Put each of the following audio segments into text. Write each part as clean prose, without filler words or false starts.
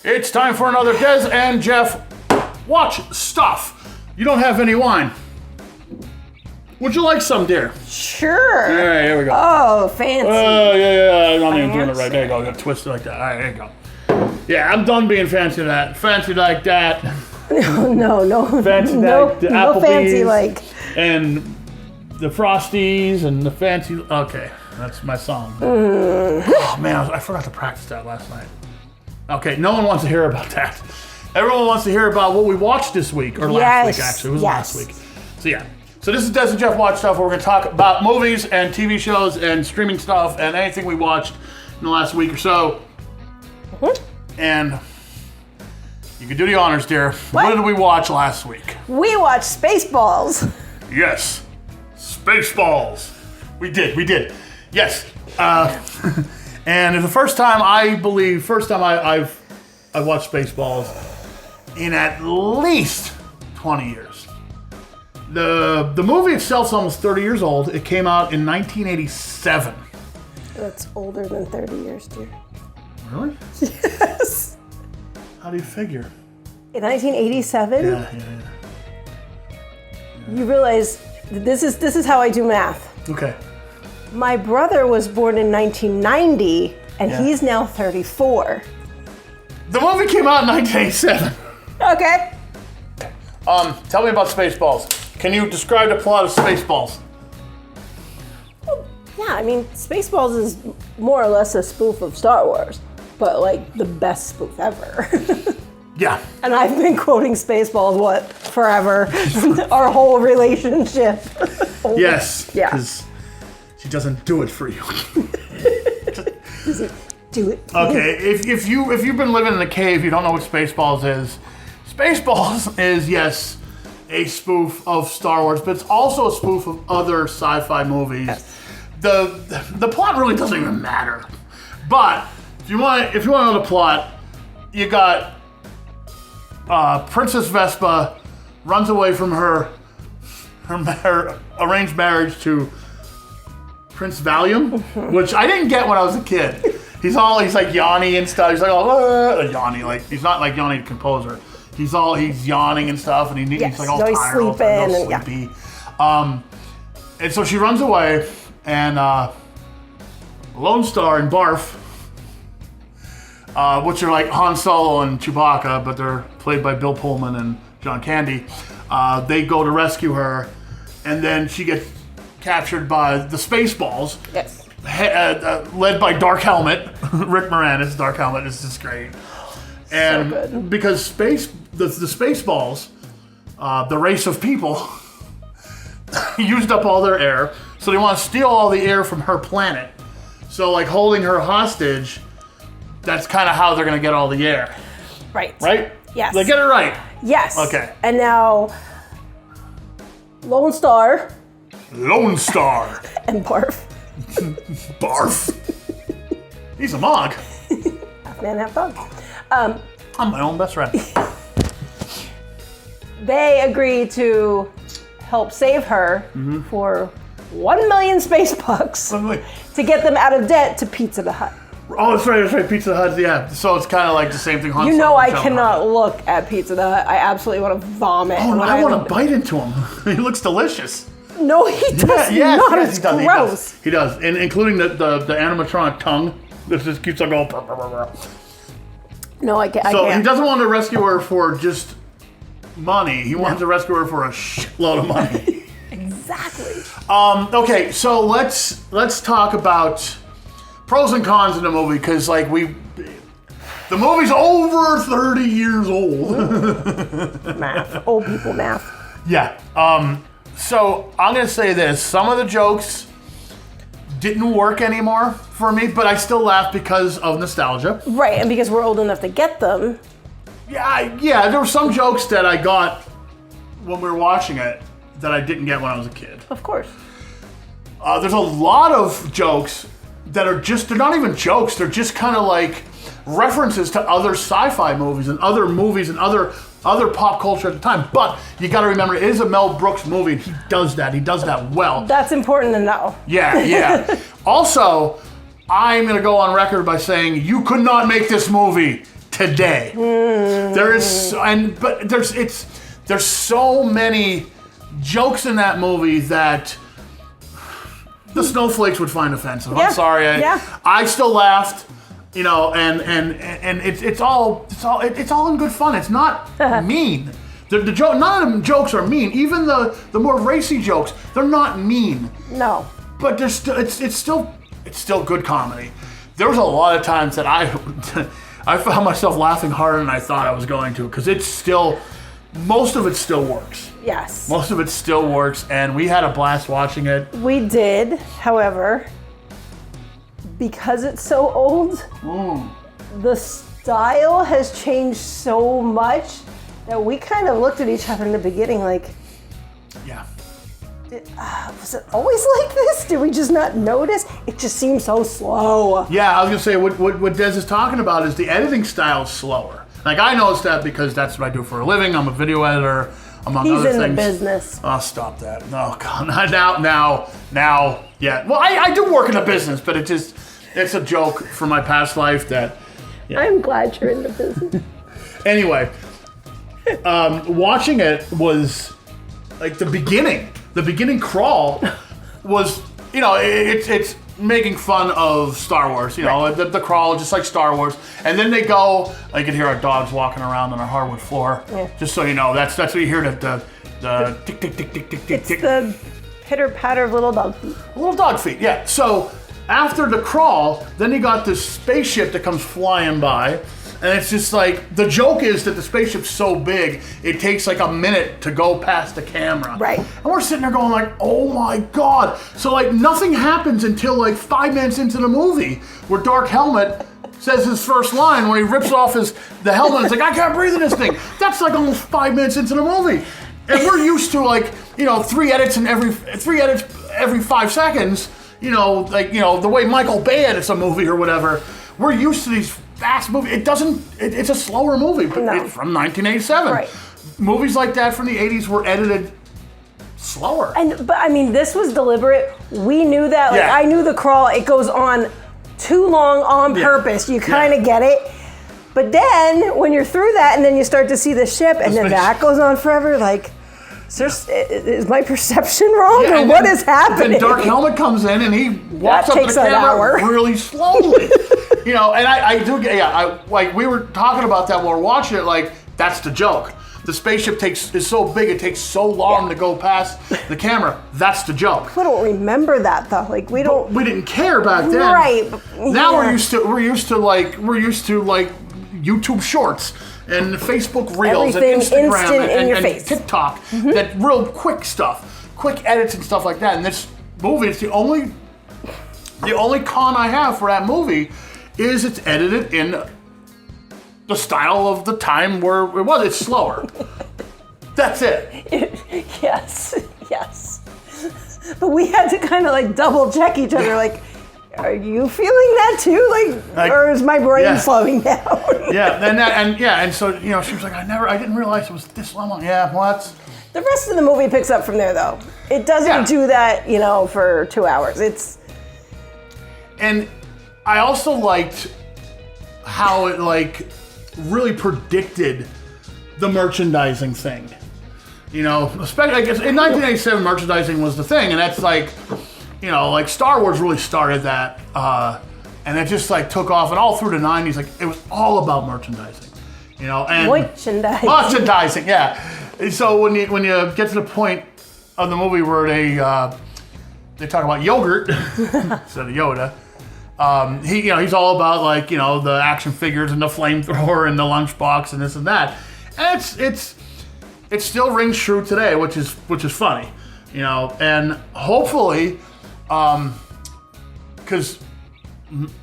It's time for another Des and Jeff Watch Stuff. You don't have any wine. Would you like some, dear? Sure. All right, here we go. Oh, fancy. Oh, yeah. I'm not even doing it right. There you go. Twist it like that. All right, there you go. Yeah, I'm done being fancy like that. No. Fancy no, like the no Applebee's fancy like. and the Frosties and the fancy. Okay, that's my song. Oh man, I forgot to practice that last night. Okay, no one wants to hear about that. Everyone wants to hear about what we watched this week or last week. Actually, it was last week. So yeah. So this is Des and Jeff Watch Stuff, where we're going to talk about movies and TV shows and streaming stuff and anything we watched in the last week or so. And you can do the honors, dear. What did we watch last week? We watched Spaceballs. Yes, Spaceballs. We did. Yes. And it's the first time I've watched Spaceballs in at least 20 years. The movie itself is almost 30 years old. It came out in 1987. That's older than 30 years, dear. Really? Yes. How do you figure? In 1987? Yeah. You realize that this is how I do math. Okay. My brother was born in 1990, and he's now 34. The movie came out in 1987. Okay. Tell me about Spaceballs. Can you describe the plot of Spaceballs? Yeah, I mean, Spaceballs is more or less a spoof of Star Wars, but like the best spoof ever. Yeah. And I've been quoting Spaceballs, forever. Our whole relationship. Yes. Yeah. Because she doesn't do it for you. Do it. Okay, if you've been living in a cave, you don't know what Spaceballs is. Spaceballs is, yes, a spoof of Star Wars, but it's also a spoof of other sci-fi movies. Yes. The plot really doesn't even matter. But if you want to know the plot, you got Princess Vespa runs away from her arranged marriage to Prince Valium, which I didn't get when I was a kid. He's like Yanni and stuff. He's like, Yanni, like he's not like Yanni the composer. He's yawning and stuff, and he's like all tired, all sleepy. And so she runs away, and Lone Star and Barf, which are like Han Solo and Chewbacca, but they're played by Bill Pullman and John Candy. They go to rescue her, and then she gets captured by the Spaceballs. Yes. Led by Dark Helmet, Rick Moranis. Dark Helmet is just great. And so good. Because the Spaceballs, the race of people, used up all their air, so they want to steal all the air from her planet. So, like, holding her hostage, that's kind of how they're going to get all the air. Right? Yes. They get it right. Yes. Okay. And now, Lone Star. And Barf. Barf. He's a mog. Half man, half dog. I'm my own best friend. They agree to help save her for 1 million space bucks to get them out of debt to Pizza the Hut. Oh, that's right. Pizza Hut, yeah. So it's kind of like the same thing. You know I cannot look at Pizza the Hut. I absolutely want to vomit. Oh, I want to bite into him. He looks delicious. No, he does not. It's gross. He does. And including the animatronic tongue. This just keeps on going. No, I can't. So he doesn't want to rescue her for just money. He wants to rescue her for a shitload of money. Exactly. Okay, so let's talk about pros and cons in the movie, because like the movie's over 30 years old. Math. Old people math. Yeah. So I'm gonna say this: some of the jokes didn't work anymore for me, but I still laugh because of nostalgia. Right, and because we're old enough to get them. Yeah. There were some jokes that I got when we were watching it that I didn't get when I was a kid. Of course. There's a lot of jokes that they're not even jokes. They're just kind of like references to other sci-fi movies and other pop culture at the time. But you got to remember, it is a Mel Brooks movie, and he does that well. That's important to know. Yeah. Also, I'm going to go on record by saying you could not make this movie today. There's so many jokes in that movie that the snowflakes would find offensive. I'm sorry. I still laughed, you know, and it's all in good fun. It's not mean. The joke, none of them jokes are mean. Even the more racy jokes, they're not mean. No. But there's still it's still good comedy. There was a lot of times that I found myself laughing harder than I thought I was going to, because most of it still works. Yes. Most of it still works, and we had a blast watching it. We did, however, because it's so old, the style has changed so much that we kind of looked at each other in the beginning like, yeah. Was it always like this? Did we just not notice? It just seems so slow. Yeah, I was gonna say what Des is talking about is the editing style is slower. Like, I noticed that because that's what I do for a living. I'm a video editor, among other things. He's in the business. Oh, stop that. Oh, God. Now, yeah. Well, I do work in a business, but it's a joke from my past life that... Yeah. I'm glad you're in the business. Anyway, watching it was like the beginning crawl was, you know, it's making fun of Star Wars, you know, the crawl, just like Star Wars. And then they go, I could hear our dogs walking around on our hardwood floor. Yeah. Just so you know, that's what you hear, the tick, tick, tick, tick, tick, tick, it's tick. the pitter patter of little dog feet. Little dog feet, yeah. So after the crawl, then you got this spaceship that comes flying by. And it's just like, the joke is that the spaceship's so big, it takes like a minute to go past the camera. Right. And we're sitting there going like, oh my God. So like nothing happens until like 5 minutes into the movie, where Dark Helmet says his first line when he rips off the helmet. It's like, I can't breathe in this thing. That's like almost 5 minutes into the movie. And we're used to like, you know, three edits every 5 seconds, you know, like, you know, the way Michael Bay edits a movie or whatever. We're used to these fast movie. It's a slower movie, but it's from 1987. Right. Movies like that from the 80s were edited slower. But I mean, this was deliberate. We knew that. Like, I knew the crawl, it goes on too long on purpose. You kind of get it. But then when you're through that and then you start to see the ship and then that goes on forever, like, is my perception wrong, or what is happening? Then Dark Helmet comes in and he walks up to the camera really slowly. You know, and I do get, like, we were talking about that while we're watching it, like, that's the joke. The spaceship is so big, it takes so long to go past the camera. That's the joke. We don't remember that though. Like, we didn't care back then. Right. Now we're used to YouTube Shorts and Facebook Reels and Instagram and TikTok. Mm-hmm. That real quick stuff, quick edits and stuff like that. And this movie, it's the only con I have for that movie is it's edited in the style of the time where it was. It's slower. That's it. Yes. But we had to kind of like double check each other, like, are you feeling that too? Like, or is my brain slowing down? And so, you know, she was like, I didn't realize it was this long. Yeah, well, that's... The rest of the movie picks up from there, though. It doesn't do that, you know, for 2 hours. And I also liked how it, like, really predicted the merchandising thing. You know, especially, I guess, in 1987, merchandising was the thing, and that's like... You know, like Star Wars really started that, and it just like took off, and all through the 90s, like it was all about merchandising, you know, and merchandising, yeah. And so when you get to the point of the movie where they talk about yogurt instead of Yoda, he's all about, like, you know, the action figures and the flamethrower and the lunchbox and this and that, and it still rings true today, which is funny, you know, and hopefully. Because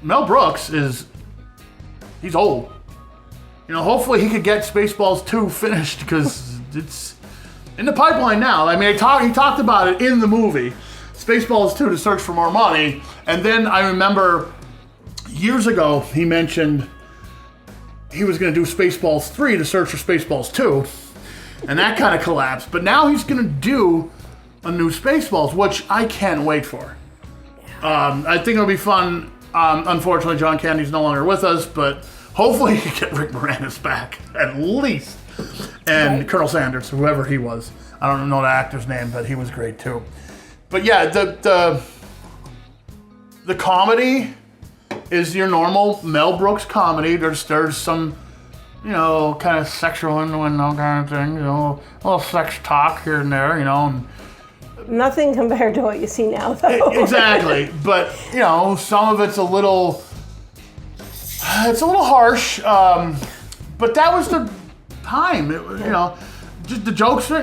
Mel Brooks he's old. You know, hopefully he could get Spaceballs 2 finished, because it's in the pipeline now. I mean, he talked about it in the movie, Spaceballs 2 to search for more money. And then I remember years ago he mentioned he was going to do Spaceballs 3 to search for Spaceballs 2. And that kind of collapsed. But now he's going to do a new Spaceballs, which I can't wait for. I think it'll be fun. Unfortunately, John Candy's no longer with us, but Hopefully you get Rick Moranis back, at least. And Colonel Sanders, whoever he was. I don't know the actor's name, but he was great too. But yeah, the comedy is your normal Mel Brooks comedy. There's some, kind of sexual innuendo kind of thing, a little sex talk here and there, And nothing compared to what you see now, though. Exactly, but some of it's a little harsh. But that was the time. Just the jokes are,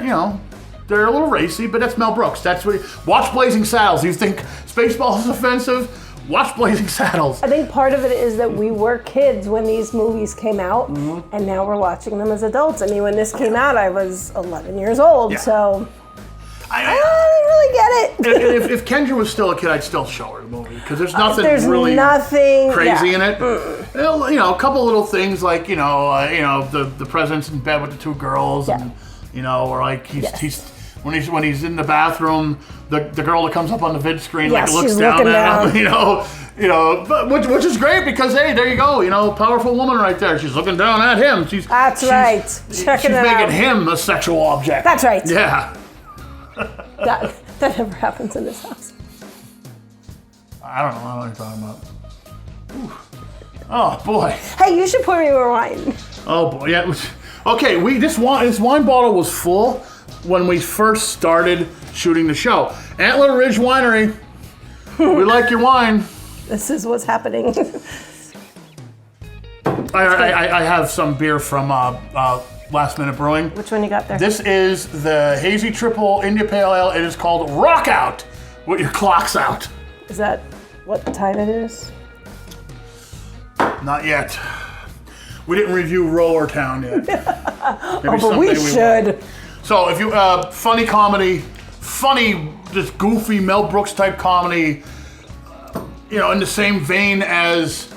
they're a little racy, but that's Mel Brooks. That's what. Watch Blazing Saddles. You think Spaceballs is offensive? Watch Blazing Saddles. I think part of it is that we were kids when these movies came out, and now we're watching them as adults. I mean, when this came out, I was 11 years old, so I don't really get it. If Kendra was still a kid, I'd still show her the movie because there's nothing really crazy in it. A couple little things like the president's in bed with the two girls, and or like he's when he's in the bathroom, the girl that comes up on the vid screen looks down at him, but which is great because hey, there you go, powerful woman right there. She's looking down at him. She's checking it out. She's making him a sexual object. That's right. Yeah. That never happens in this house. I don't know what you're talking about. Ooh. Oh boy. Hey, you should pour me more wine. Oh boy, yeah. Okay, this wine bottle was full when we first started shooting the show. Antler Ridge Winery, we like your wine. This is what's happening. I have some beer from Last Minute Brewing. Which one you got there? This is the Hazy Triple India Pale Ale. It is called Rock Out with your clocks out. Is that what time it is? Not yet. We didn't review Roller Town yet. But we should. So if you funny comedy, just goofy Mel Brooks type comedy, in the same vein as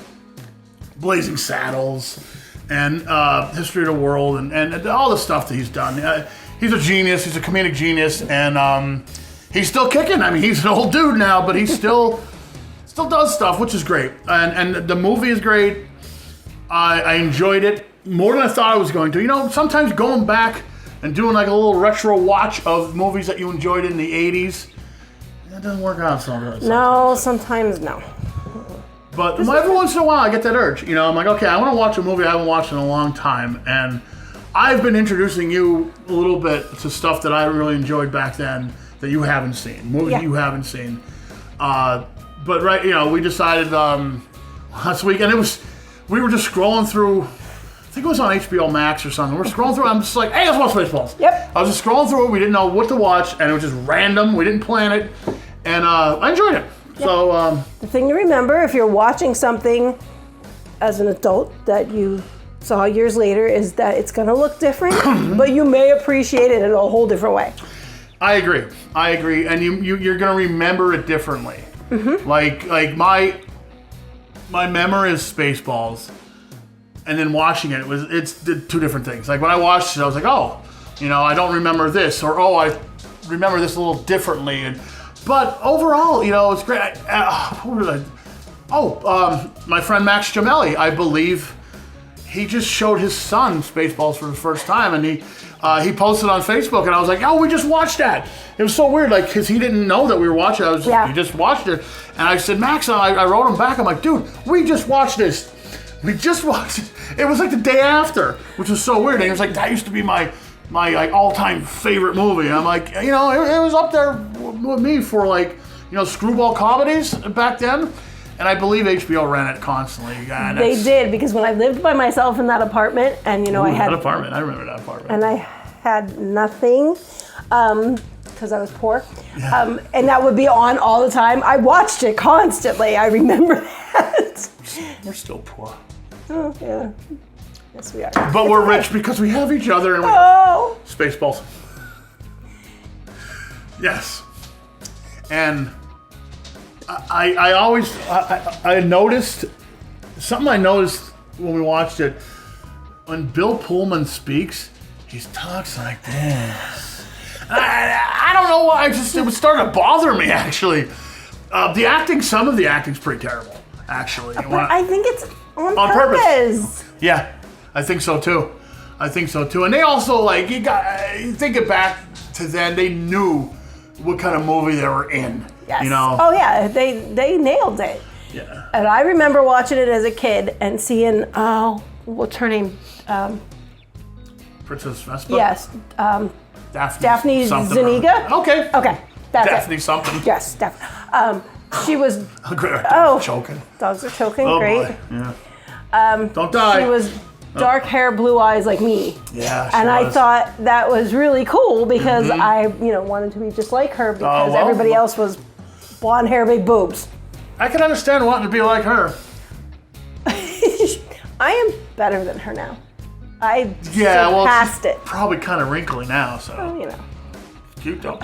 Blazing Saddles and History of the World and all the stuff that he's done. He's a genius. He's a comedic genius, and he's still kicking. I mean, he's an old dude now, but he still does stuff, which is great. And the movie is great. I enjoyed it more than I thought I was going to. Sometimes going back and doing like a little retro watch of movies that you enjoyed in the 80s, that doesn't work out so good. No, sometimes no. But every once in a while I get that urge. I'm like, okay, I want to watch a movie I haven't watched in a long time. And I've been introducing you a little bit to stuff that I really enjoyed back then that you haven't seen, movies that you haven't seen. But we decided last week, and we were just scrolling through, I think it was on HBO Max or something. We're scrolling through, I'm just like, hey, let's watch Spaceballs. Yep. I was just scrolling through it, we didn't know what to watch, and it was just random, we didn't plan it, and I enjoyed it. Yep. So the thing to remember, if you're watching something as an adult that you saw years later, is that it's going to look different, but you may appreciate it in a whole different way. I agree, and you're going to remember it differently. Mm-hmm. Like my memory is Spaceballs, and then watching it's two different things. Like when I watched it, I was like, oh, I don't remember this, or oh, I remember this a little differently. But overall, it's great. My friend Max Jamelli, I believe, he just showed his son Spaceballs for the first time, and he posted on Facebook, and I was like, oh, we just watched that. It was so weird, because he didn't know that we were watching it. He just watched it. And I said, Max, I wrote him back. I'm like, dude, we just watched this. We just watched it. It was like the day after, which was so weird. And he was like, that used to be my all-time favorite movie. And I'm like, it was up there with me for screwball comedies back then. And I believe HBO ran it constantly. They did, because when I lived by myself in that apartment, and I had that apartment. I remember that apartment. And I had nothing, because I was poor, and that would be on all the time. I watched it constantly. I remember that. We're still poor. Oh yeah, yes we are. But we're rich because we have each other and we Spaceballs. Yes, and I always noticed something. I noticed when we watched it, when Bill Pullman speaks, he talks like this. I don't know why. It would start to bother me actually. Some of the acting's pretty terrible. Actually, but I think it's On purpose. Yeah, I think so too. And they also you think it back to then, they knew what kind of movie they were in. Yes. You know? Oh yeah, they nailed it. Yeah. And I remember watching it as a kid and seeing, what's her name? Princess Vespa? Yes. Daphne something. Zuniga? Okay. That's Daphne it. something. Yes, Daphne. She was... Choking. Dogs are choking, Oh, great. boy. Yeah. Don't die. She was dark hair, blue eyes like me. Yeah, and I thought that was really cool because I, wanted to be just like her because everybody else was blonde hair, big boobs. I can understand wanting to be like her. I am better than her now. I surpassed it. Probably kind of wrinkly now, so. Well, Cute though.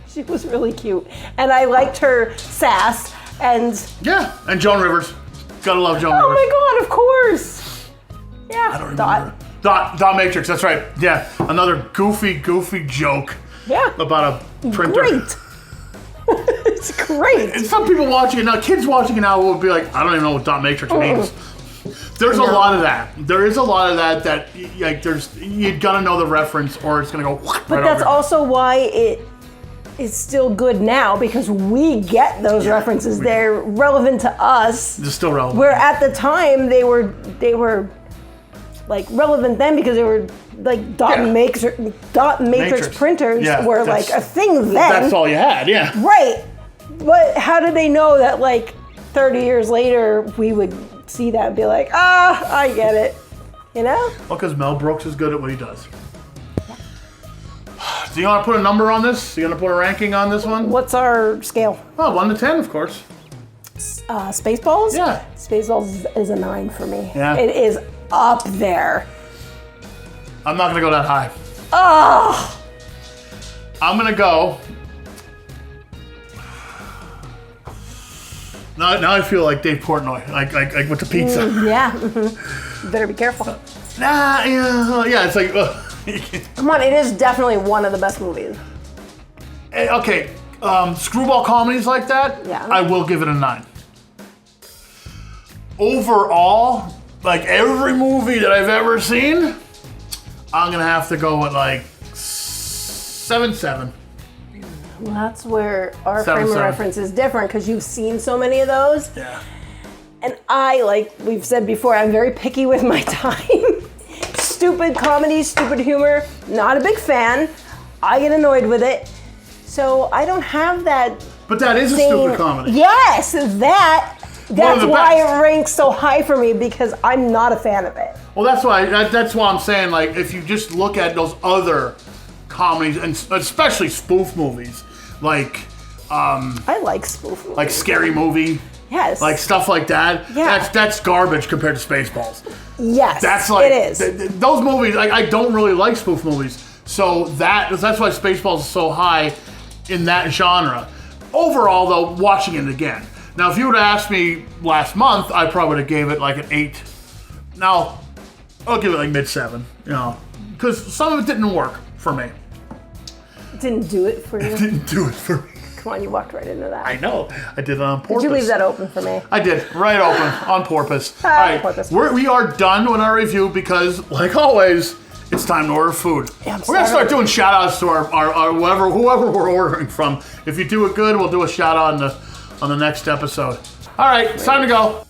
She was really cute. And I liked her sass and... Yeah, and Joan Rivers. Gotta love Joan Rivers. Oh my God, of course. Yeah, I don't remember. Dot Matrix, that's right. Yeah, another goofy joke. Yeah. About a printer. Great. It's great. And some people watching it now, kids watching it now will be like, I don't even know what Dot Matrix means. There's a lot of that. There is a lot of that you gotta know the reference or it's gonna go right But that's also why it is still good now because we get those references. They're relevant to us. They're still relevant. Where at the time they were like relevant then because they were like dot matrix printers were like a thing then. That's all you had, yeah. Right. But how did they know that like 30 years later we would see that and be like, I get it. You know? Well, because Mel Brooks is good at what he does. Do you want to put a number on this? You want to put a ranking on this one? What's our scale? Oh, 1 to 10, of course. Spaceballs? Yeah. Spaceballs is a 9 for me. Yeah. It is up there. I'm not going to go that high. Oh! I'm going to go... Now I feel like Dave Portnoy, like with the pizza. Yeah. Mm-hmm. Better be careful. Yeah, it's like... Come on, it is definitely one of the best movies. Okay, screwball comedies like that, I will give it a 9. Overall, like every movie that I've ever seen, I'm gonna have to go with like 7.7. Well, that's where our frame of reference is different because you've seen so many of those. Yeah. And I, like we've said before, I'm very picky with my time. Stupid comedy, stupid humor, not a big fan. I get annoyed with it. So I don't have that. But that is a stupid comedy. Yes, that's why it ranks so high for me because I'm not a fan of it. Well, that's why I'm saying, like, if you just look at those other comedies, and especially spoof movies, like I like spoof movies. Like Scary Movie. Yes. Like stuff like that. Yeah. That's garbage compared to Spaceballs. Yes. That's like it is. Those movies. I don't really like spoof movies, so that's why Spaceballs is so high in that genre. Overall, though, watching it again. Now, if you would have asked me last month, I probably would have gave it like an 8. Now, I'll give it like mid-7. Because some of it didn't work for me. Didn't do it for you. It didn't do it for me. Come on, you walked right into that. I know. I did it on purpose. Did you leave that open for me? I did. Right open. On purpose. All right. Purpose. We are done with our review because, like always, it's time to order food. Yeah, we're going to start doing shout-outs to our whoever we're ordering from. If you do it good, we'll do a shout-out on the next episode. All right. It's time to go.